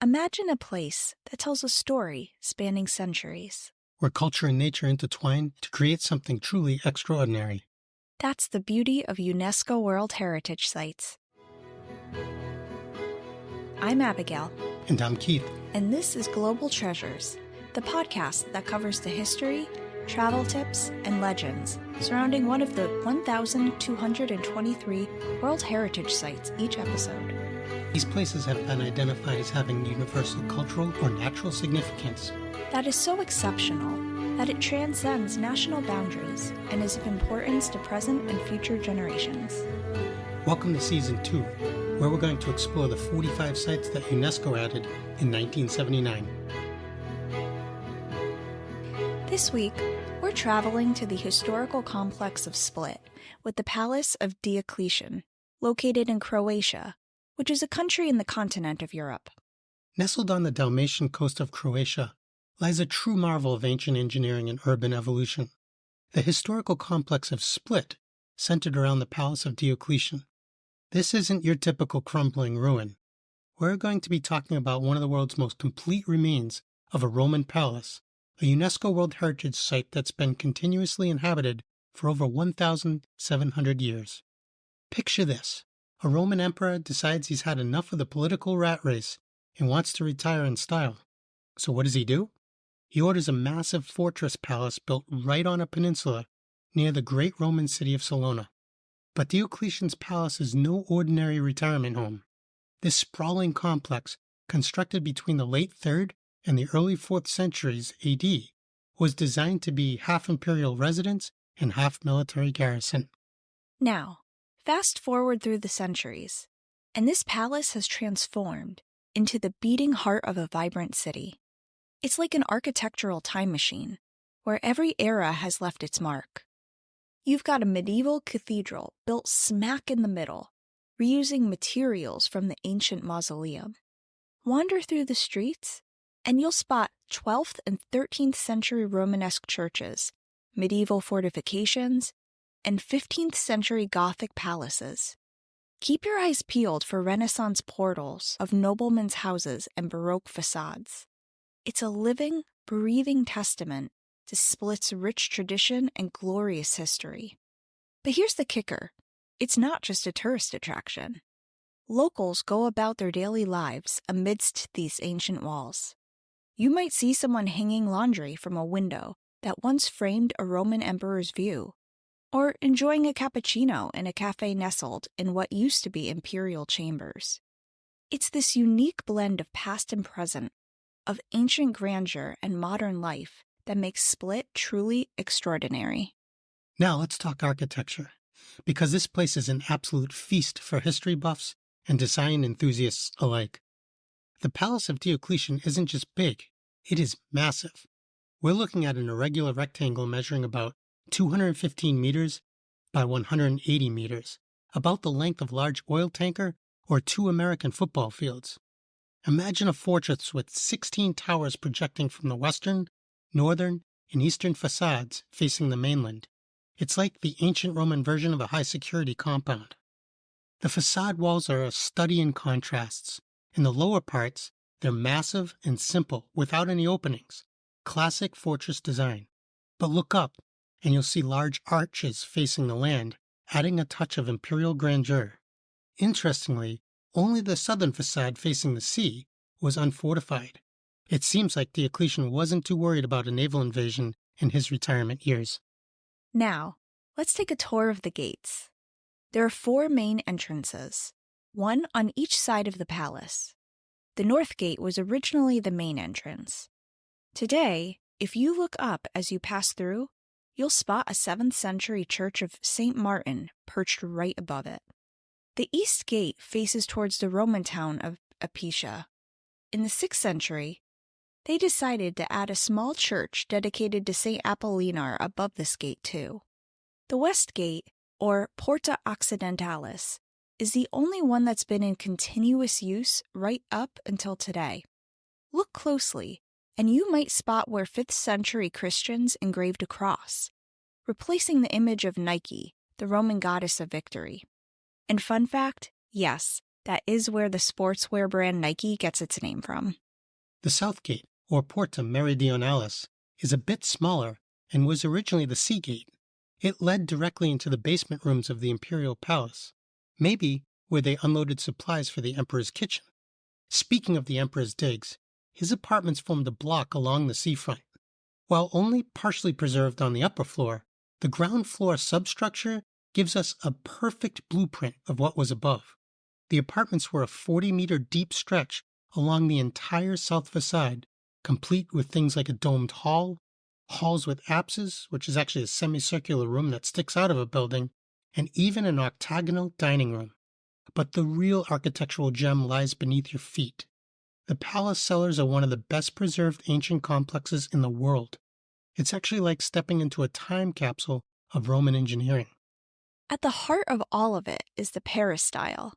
Imagine a place that tells a story spanning centuries. Where culture and nature intertwine to create something truly extraordinary. That's the beauty of UNESCO World Heritage sites. I'm Abigail. And I'm Keith. And this is Global Treasures, the podcast that covers the history, travel tips, and legends surrounding one of the 1,223 World Heritage sites each episode. These places have been identified as having universal cultural or natural significance. That is so exceptional that it transcends national boundaries and is of importance to present and future generations. Welcome to Season 2, where we're going to explore the 45 sites that UNESCO added in 1979. This week, we're traveling to the historical complex of Split with the Palace of Diocletian, located in Croatia, which is a country in the continent of Europe. Nestled on the Dalmatian coast of Croatia lies a true marvel of ancient engineering and urban evolution. The historical complex of Split, centered around the Palace of Diocletian. This isn't your typical crumbling ruin. We're going to be talking about one of the world's most complete remains of a Roman palace, a UNESCO World Heritage site that's been continuously inhabited for over 1,700 years. Picture this. A Roman emperor decides he's had enough of the political rat race and wants to retire in style. So what does he do? He orders a massive fortress palace built right on a peninsula near the great Roman city of Salona. But Diocletian's palace is no ordinary retirement home. This sprawling complex, constructed between the late 3rd and the early 4th centuries AD, was designed to be half imperial residence and half military garrison. Now, fast forward through the centuries, and this palace has transformed into the beating heart of a vibrant city. It's like an architectural time machine, where every era has left its mark. You've got a medieval cathedral built smack in the middle, reusing materials from the ancient mausoleum. Wander through the streets, and you'll spot 12th and 13th century Romanesque churches, medieval fortifications, and 15th century Gothic palaces. Keep your eyes peeled for Renaissance portals of noblemen's houses and Baroque facades. It's a living, breathing testament to Split's rich tradition and glorious history. But here's the kicker. It's not just a tourist attraction. Locals go about their daily lives amidst these ancient walls. You might see someone hanging laundry from a window that once framed a Roman emperor's view, or enjoying a cappuccino in a cafe nestled in what used to be imperial chambers. It's this unique blend of past and present, of ancient grandeur and modern life that makes Split truly extraordinary. Now let's talk architecture, because this place is an absolute feast for history buffs and design enthusiasts alike. The Palace of Diocletian isn't just big, it is massive. We're looking at an irregular rectangle measuring about 215 meters by 180 meters, about the length of a large oil tanker or 2 American football fields. Imagine a fortress with 16 towers projecting from the western, northern, and eastern facades facing the mainland. It's like the ancient Roman version of a high-security compound. The facade walls are a study in contrasts. In the lower parts, they're massive and simple, without any openings. Classic fortress design. But look up, and you'll see large arches facing the land, adding a touch of imperial grandeur. Interestingly, only the southern facade facing the sea was unfortified. It seems like Diocletian wasn't too worried about a naval invasion in his retirement years. Now, let's take a tour of the gates. There are 4 main entrances, one on each side of the palace. The north gate was originally the main entrance. Today, if you look up as you pass through, you'll spot a 7th century church of St. Martin perched right above it. The east gate faces towards the Roman town of Apia. In the 6th century, they decided to add a small church dedicated to St. Apollinar above this gate too. The west gate, or Porta Occidentalis, is the only one that's been in continuous use right up until today. Look closely, and you might spot where 5th century Christians engraved a cross, replacing the image of Nike, the Roman goddess of victory. And fun fact, yes, That is where the sportswear brand Nike gets its name from. The South Gate, or Porta Meridionalis, is a bit smaller and was originally the Sea Gate. It led directly into the basement rooms of the imperial palace, maybe where they unloaded supplies for the emperor's kitchen. Speaking of the emperor's digs, his apartments formed a block along the seafront. While only partially preserved on the upper floor, the ground floor substructure gives us a perfect blueprint of what was above. The apartments were a 40-meter deep stretch along the entire south facade, complete with things like a domed hall, halls with apses, which is actually a semicircular room that sticks out of a building, and even an octagonal dining room. But the real architectural gem lies beneath your feet. The palace cellars are one of the best preserved ancient complexes in the world. It's actually like stepping into a time capsule of Roman engineering. At the heart of all of it is the peristyle,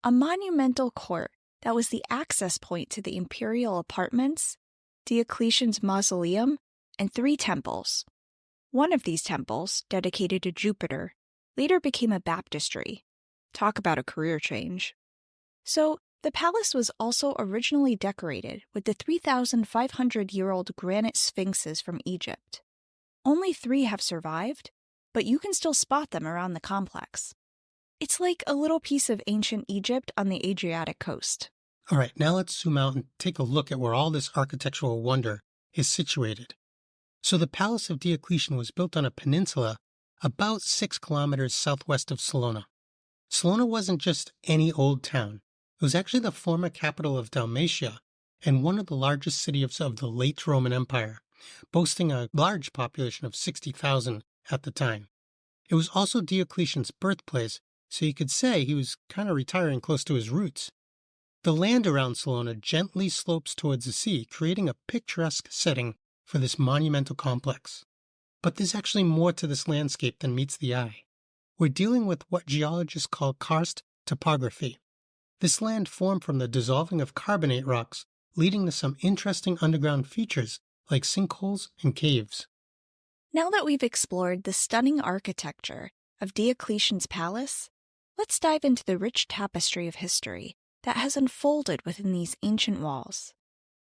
a monumental court that was the access point to the imperial apartments, Diocletian's mausoleum, and 3 temples. One of these temples, dedicated to Jupiter, later became a baptistry. Talk about a career change. So, the palace was also originally decorated with the 3,500-year-old granite sphinxes from Egypt. Only 3 have survived, but you can still spot them around the complex. It's like a little piece of ancient Egypt on the Adriatic coast. All right, now let's zoom out and take a look at where all this architectural wonder is situated. So the Palace of Diocletian was built on a peninsula about 6 kilometers southwest of Salona. Salona wasn't just any old town. It was actually the former capital of Dalmatia and one of the largest cities of the late Roman Empire, boasting a large population of 60,000 at the time. It was also Diocletian's birthplace, so you could say he was kind of retiring close to his roots. The land around Salona gently slopes towards the sea, creating a picturesque setting for this monumental complex. But there's actually more to this landscape than meets the eye. We're dealing with what geologists call karst topography. This land formed from the dissolving of carbonate rocks, leading to some interesting underground features like sinkholes and caves. Now that we've explored the stunning architecture of Diocletian's palace, let's dive into the rich tapestry of history that has unfolded within these ancient walls.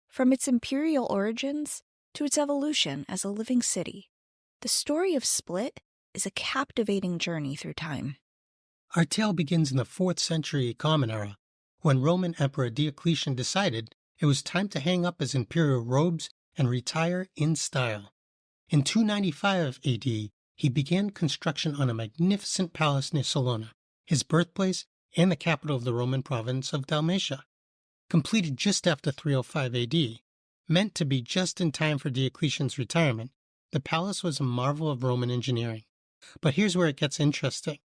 From its imperial origins to its evolution as a living city, the story of Split is a captivating journey through time. Our tale begins in the 4th century Common Era, when Roman Emperor Diocletian decided it was time to hang up his imperial robes and retire in style. In 295 AD, he began construction on a magnificent palace near Salona, his birthplace and the capital of the Roman province of Dalmatia. Completed just after 305 AD, meant to be just in time for Diocletian's retirement, the palace was a marvel of Roman engineering. But here's where it gets interesting.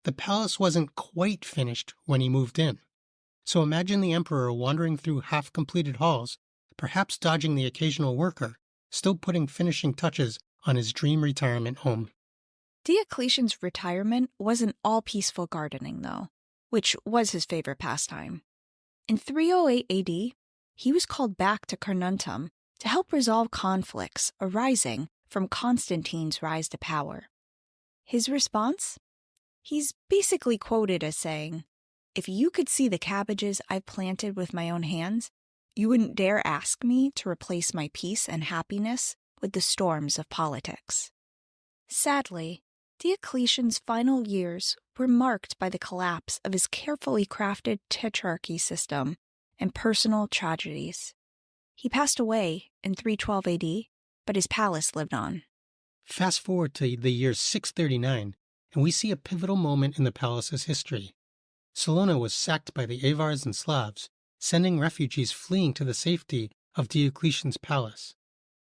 The palace wasn't quite finished when he moved in. So imagine the emperor wandering through half-completed halls, perhaps dodging the occasional worker, still putting finishing touches on his dream retirement home. Diocletian's retirement wasn't all peaceful gardening, though, which was his favorite pastime. In 308 AD, he was called back to Carnuntum to help resolve conflicts arising from Constantine's rise to power. His response? He's basically quoted as saying, "If you could see the cabbages I've planted with my own hands, you wouldn't dare ask me to replace my peace and happiness with the storms of politics." Sadly, Diocletian's final years were marked by the collapse of his carefully crafted tetrarchy system and personal tragedies. He passed away in 312 AD, but his palace lived on. Fast forward to the year 639, and we see a pivotal moment in the palace's history. Salona was sacked by the Avars and Slavs, sending refugees fleeing to the safety of Diocletian's palace.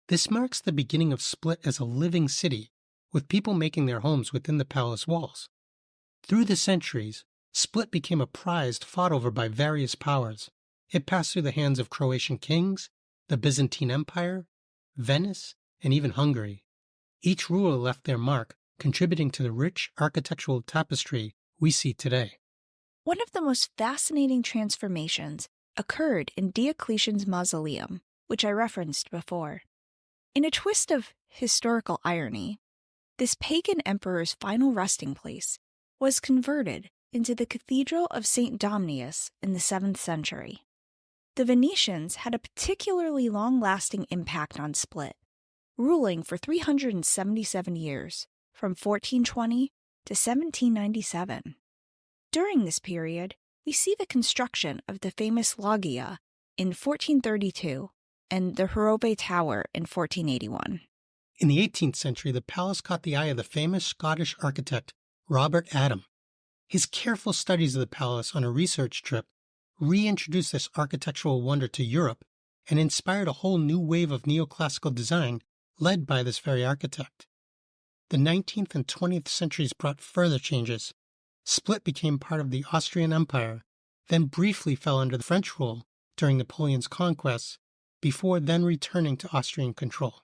This marks the beginning of Split as a living city, with people making their homes within the palace walls. Through the centuries, Split became a prize fought over by various powers. It passed through the hands of Croatian kings, the Byzantine Empire, Venice, and even Hungary. Each ruler left their mark, contributing to the rich architectural tapestry we see today. One of the most fascinating transformations occurred in Diocletian's mausoleum, which I referenced before. In a twist of historical irony, this pagan emperor's final resting place was converted into the Cathedral of St. Domnius in the 7th century. The Venetians had a particularly long-lasting impact on Split, ruling for 377 years, from 1420 to 1797. During this period, we see the construction of the famous Loggia in 1432 and the Horove Tower in 1481. In the 18th century, the palace caught the eye of the famous Scottish architect Robert Adam. His careful studies of the palace on a research trip reintroduced this architectural wonder to Europe and inspired a whole new wave of neoclassical design led by this very architect. The 19th and 20th centuries brought further changes. Split became part of the Austrian Empire, then briefly fell under the French rule during Napoleon's conquests, before then returning to Austrian control.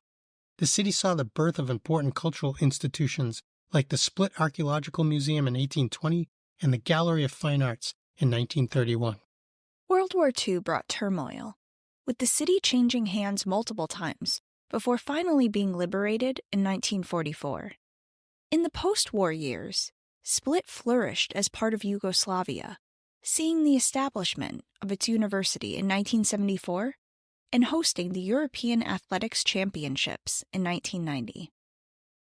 The city saw the birth of important cultural institutions like the Split Archaeological Museum in 1820 and the Gallery of Fine Arts in 1931. World War II brought turmoil, with the city changing hands multiple times before finally being liberated in 1944. In the post-war years, Split flourished as part of Yugoslavia, seeing the establishment of its university in 1974 and hosting the European Athletics Championships in 1990.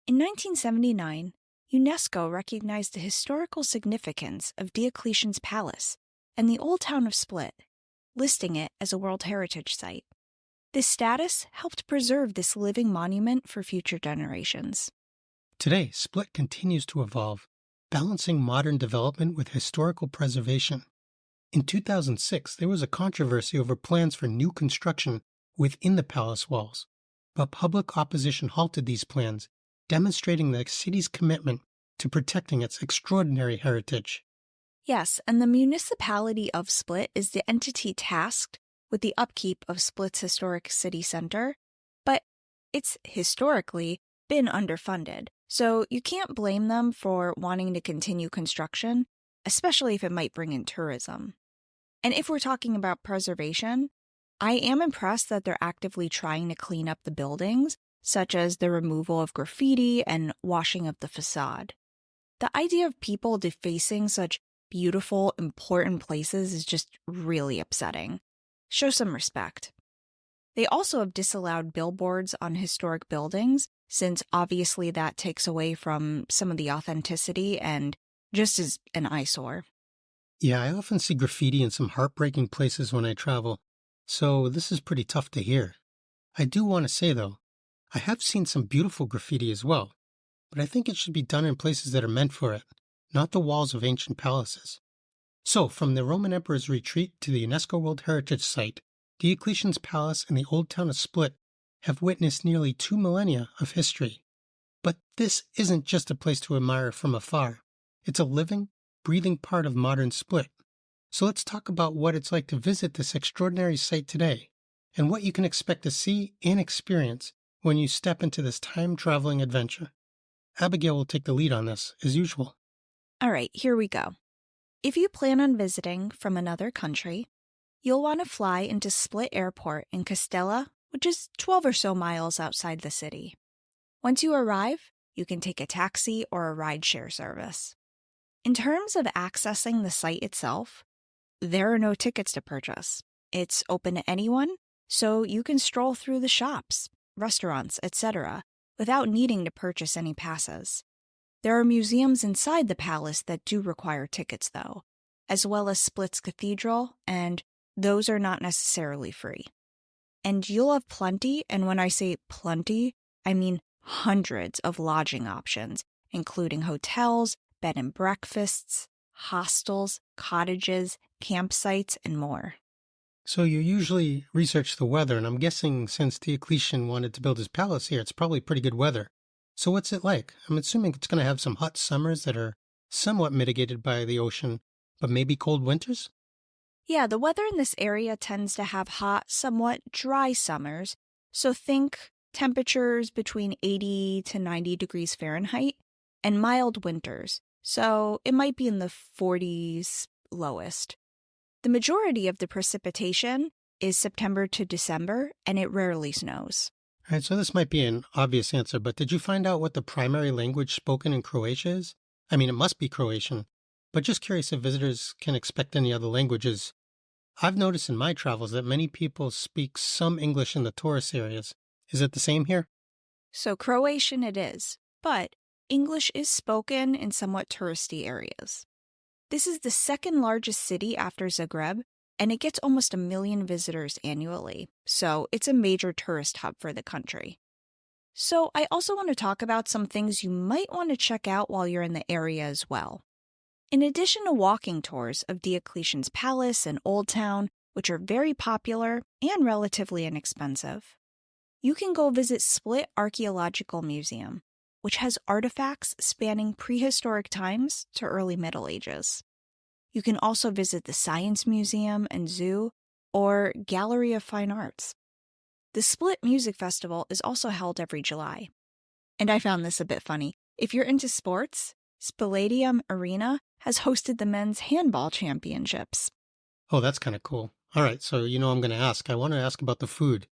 In 1979, UNESCO recognized the historical significance of Diocletian's palace and the Old Town of Split, listing it as a World Heritage Site. This status helped preserve this living monument for future generations. Today, Split continues to evolve, balancing modern development with historical preservation. In 2006, there was a controversy over plans for new construction within the palace walls, but public opposition halted these plans, demonstrating the city's commitment to protecting its extraordinary heritage. Yes, and the municipality of Split is the entity tasked with the upkeep of Split's historic city center, but it's historically been underfunded, so you can't blame them for wanting to continue construction, especially if it might bring in tourism. And if we're talking about preservation, I am impressed that they're actively trying to clean up the buildings, such as the removal of graffiti and washing of the facade. The idea of people defacing such beautiful, important places is just really upsetting. Show some respect. They also have disallowed billboards on historic buildings, since obviously that takes away from some of the authenticity and just is an eyesore. Yeah, I often see graffiti in some heartbreaking places when I travel, so this is pretty tough to hear. I do want to say, though, I have seen some beautiful graffiti as well, but I think it should be done in places that are meant for it, not the walls of ancient palaces. So, from the Roman Emperor's retreat to the UNESCO World Heritage Site, Diocletian's Palace and the Old Town of Split have witnessed nearly 2 millennia of history. But this isn't just a place to admire from afar. It's a living, breathing part of modern Split. So let's talk about what it's like to visit this extraordinary site today, and what you can expect to see and experience when you step into this time-traveling adventure. Abigail will take the lead on this, as usual. All right, here we go. If you plan on visiting from another country, you'll want to fly into Split Airport in Castella, which is 12 or so miles outside the city. Once you arrive, you can take a taxi or a rideshare service. In terms of accessing the site itself, there are no tickets to purchase. It's open to anyone, so you can stroll through the shops, restaurants, etc., without needing to purchase any passes. There are museums inside the palace that do require tickets, though, as well as Split's cathedral, and those are not necessarily free. And you'll have plenty, and when I say plenty, I mean hundreds of lodging options, including hotels, bed and breakfasts, hostels, cottages, campsites, and more. So you usually research the weather, and I'm guessing since Diocletian wanted to build his palace here, it's probably pretty good weather. So what's it like? I'm assuming it's going to have some hot summers that are somewhat mitigated by the ocean, but maybe cold winters? Yeah, the weather in this area tends to have hot, somewhat dry summers, so think temperatures between 80 to 90 degrees Fahrenheit, and mild winters, so it might be in the 40s lowest. The majority of the precipitation is September to December, and it rarely snows. All right, so this might be an obvious answer, but did you find out what the primary language spoken in Croatia is? I mean, it must be Croatian, but just curious if visitors can expect any other languages. I've noticed in my travels that many people speak some English in the tourist areas. Is it the same here? So Croatian it is, but English is spoken in somewhat touristy areas. This is the second largest city after Zagreb, and it gets almost 1 million visitors annually, so it's a major tourist hub for the country. So I also want to talk about some things you might want to check out while you're in the area as well. In addition to walking tours of Diocletian's Palace and Old Town, which are very popular and relatively inexpensive, you can go visit Split Archaeological Museum, which has artifacts spanning prehistoric times to early Middle Ages. You can also visit the Science Museum and Zoo or Gallery of Fine Arts. The Split Music Festival is also held every July. And I found this a bit funny. If you're into sports, Spalladium Arena has hosted the men's handball championships. Oh, that's kind of cool. All right, so I'm going to ask. I want to ask about the food.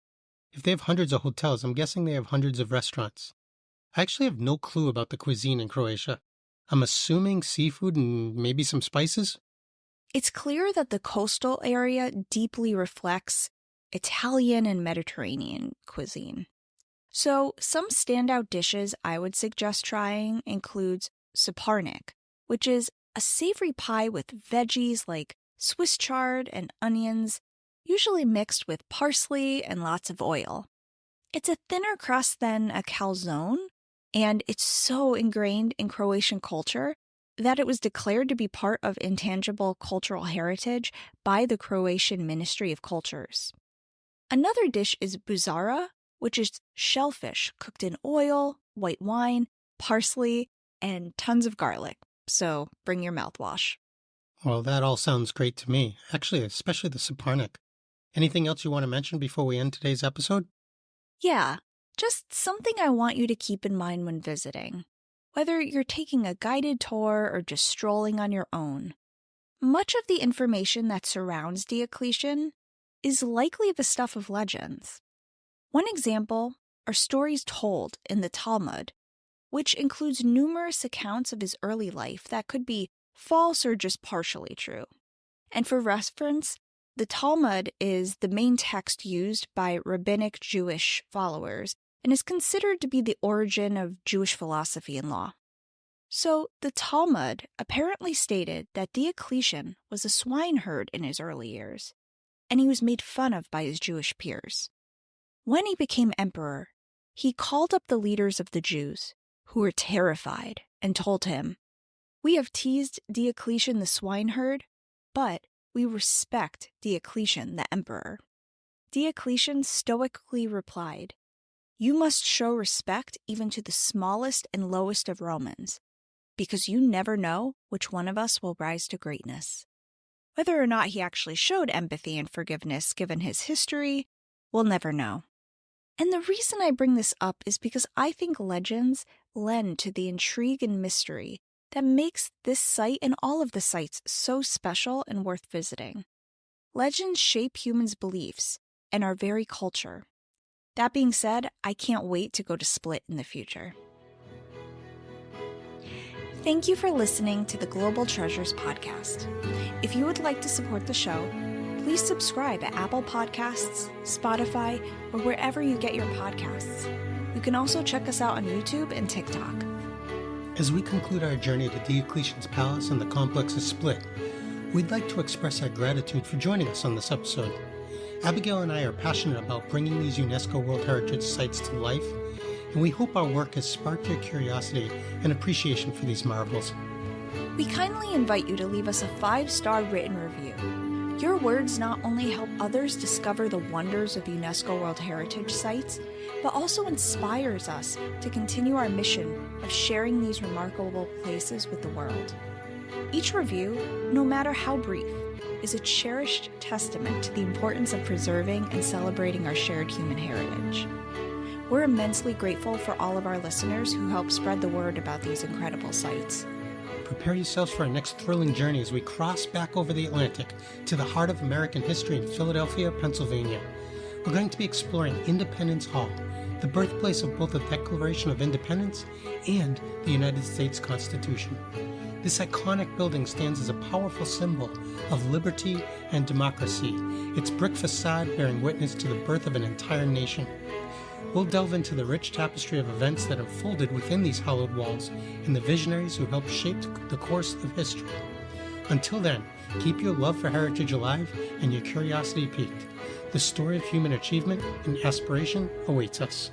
If they have hundreds of hotels, I'm guessing they have hundreds of restaurants. I actually have no clue about the cuisine in Croatia. I'm assuming seafood and maybe some spices? It's clear that the coastal area deeply reflects Italian and Mediterranean cuisine. So some standout dishes I would suggest trying includes saparnik, which is a savory pie with veggies like Swiss chard and onions, usually mixed with parsley and lots of oil. It's a thinner crust than a calzone, and it's so ingrained in Croatian culture that it was declared to be part of intangible cultural heritage by the Croatian Ministry of Cultures. Another dish is buzara, which is shellfish cooked in oil, white wine, parsley, and tons of garlic. So bring your mouthwash. Well, that all sounds great to me. Actually, especially the saparnik. Anything else you want to mention before we end today's episode? Yeah, just something I want you to keep in mind when visiting. Whether you're taking a guided tour or just strolling on your own, much of the information that surrounds Diocletian is likely the stuff of legends. One example are stories told in the Talmud, which includes numerous accounts of his early life that could be false or just partially true. And for reference, the Talmud is the main text used by rabbinic Jewish followers and is considered to be the origin of Jewish philosophy and law. So the Talmud apparently stated that Diocletian was a swineherd in his early years, and he was made fun of by his Jewish peers. When he became emperor, he called up the leaders of the Jews, who were terrified, and told him, "We have teased Diocletian the swineherd, but we respect Diocletian the emperor." Diocletian stoically replied, "You must show respect even to the smallest and lowest of Romans, because you never know which one of us will rise to greatness." Whether or not he actually showed empathy and forgiveness given his history, we'll never know. And the reason I bring this up is because I think legends lend to the intrigue and mystery that makes this site and all of the sites so special and worth visiting. Legends shape humans' beliefs and our very culture. That being said, I can't wait to go to Split in the future. Thank you for listening to the Global Treasures podcast. If you would like to support the show, please subscribe at Apple Podcasts, Spotify, or wherever you get your podcasts. You can also check us out on YouTube and TikTok. As we conclude our journey to Diocletian's Palace and the complex of Split, we'd like to express our gratitude for joining us on this episode. Abigail and I are passionate about bringing these UNESCO World Heritage sites to life, and we hope our work has sparked your curiosity and appreciation for these marvels. We kindly invite you to leave us a 5-star written review. Your words not only help others discover the wonders of UNESCO World Heritage sites, but also inspires us to continue our mission of sharing these remarkable places with the world. Each review, no matter how brief, is a cherished testament to the importance of preserving and celebrating our shared human heritage. We're immensely grateful for all of our listeners who help spread the word about these incredible sites. Prepare yourselves for our next thrilling journey as we cross back over the Atlantic to the heart of American history in Philadelphia, Pennsylvania. We're going to be exploring Independence Hall, the birthplace of both the Declaration of Independence and the United States Constitution. This iconic building stands as a powerful symbol of liberty and democracy, its brick facade bearing witness to the birth of an entire nation. We'll delve into the rich tapestry of events that unfolded within these hallowed walls and the visionaries who helped shape the course of history. Until then, keep your love for heritage alive and your curiosity piqued. The story of human achievement and aspiration awaits us.